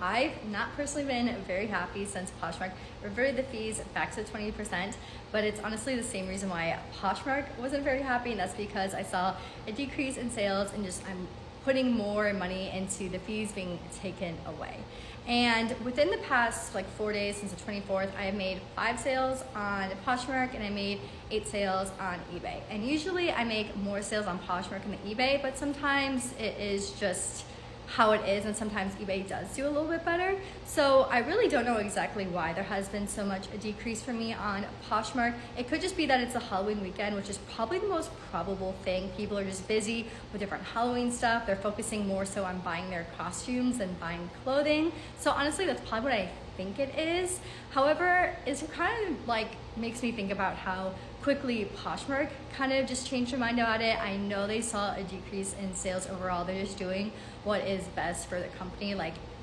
I've not personally been very happy since Poshmark reverted the fees back to 20%, but it's honestly the same reason why Poshmark wasn't very happy, and that's because I saw a decrease in sales and I'm putting more money into the fees being taken away. And within the past 4 days since the 24th, I have made 5 sales on Poshmark and I made 8 sales on eBay. And usually I make more sales on Poshmark than eBay, but sometimes it is just how it is, and sometimes eBay does do a little bit better. So I really don't know exactly why there has been so much a decrease for me on Poshmark. It could just be that it's a Halloween weekend, which is probably the most probable thing. People are just busy with different Halloween stuff. They're focusing more so on buying their costumes than buying clothing. So honestly, that's probably what I think it is. However, it kind of makes me think about how quickly Poshmark kind of just changed their mind about it. I know they saw a decrease in sales overall. They're just doing what is best for the company.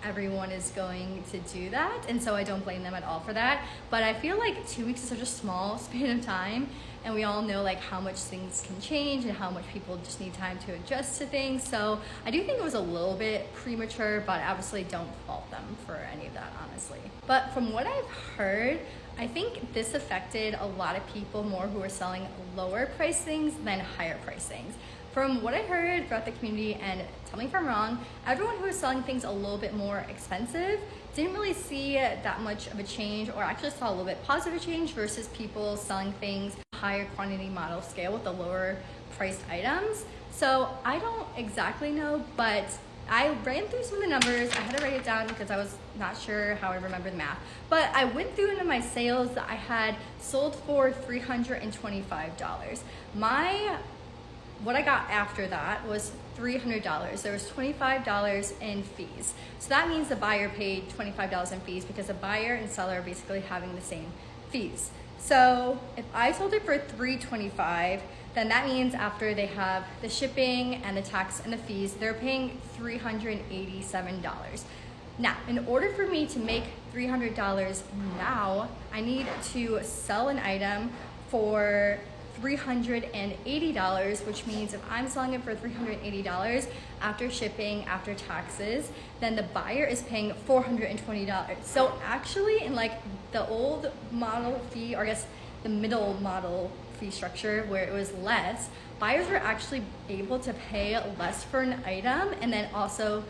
Everyone is going to do that, and so I don't blame them at all for that. But I feel like 2 weeks is such a small span of time, and we all know how much things can change and how much people just need time to adjust to things. So I do think it was a little bit premature, but obviously don't fault them for any of that, honestly. But from what I've heard, I think this affected a lot of people more who are selling lower price things than higher price things. From what I heard throughout the community, and tell me if I'm wrong, everyone who was selling things a little bit more expensive didn't really see that much of a change, or actually saw a little bit positive change versus people selling things higher quantity model scale with the lower priced items. So I don't exactly know, but I ran through some of the numbers. I had to write it down because I was not sure how I remember the math. But I went through into my sales that I had sold for $325. What I got after that was $300. There was $25 in fees. So that means the buyer paid $25 in fees because the buyer and seller are basically having the same fees. So if I sold it for $325, then that means after they have the shipping and the tax and the fees, they're paying $387. Now, in order for me to make $300 now, I need to sell an item for $380, which means if I'm selling it for $380 after shipping, after taxes, then the buyer is paying $420. So actually, in the old model fee, or I guess the middle model fee structure where it was less, buyers were actually able to pay less for an item, and then also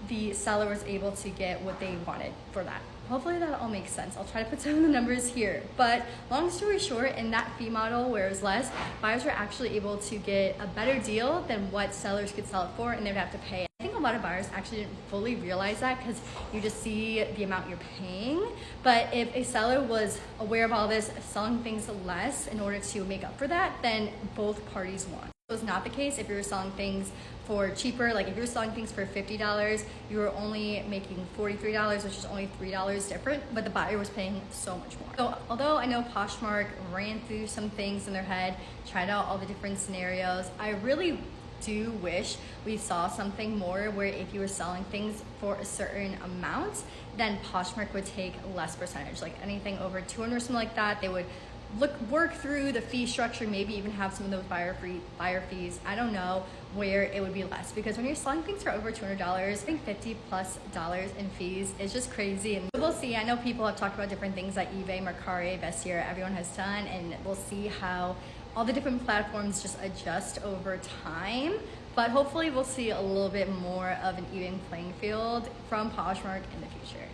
the seller was able to get what they wanted for that. Hopefully that all makes sense. I'll try to put some of the numbers here. But long story short, in that fee model where it was less, buyers were actually able to get a better deal than what sellers could sell it for, and they would have to pay. I think a lot of buyers actually didn't fully realize that because you just see the amount you're paying. But if a seller was aware of all this, selling things less in order to make up for that, then both parties won. It was not the case if you were selling things for cheaper. If you were selling things for $50, you were only making $43, which is only $3 different, but the buyer was paying so much more. So although I know Poshmark ran through some things in their head, tried out all the different scenarios, I really do wish we saw something more where if you were selling things for a certain amount, then Poshmark would take less percentage. Anything over 200 or something like that, they would work through the fee structure, maybe even have some of those buyer fees. I don't know where it would be less, because when you're selling things for over $200, I think $50+ in fees is just crazy. And we'll see. I know people have talked about different things like eBay, Mercari, Vestiaire, everyone has done, and we'll see how all the different platforms just adjust over time. But hopefully we'll see a little bit more of an even playing field from Poshmark in the future.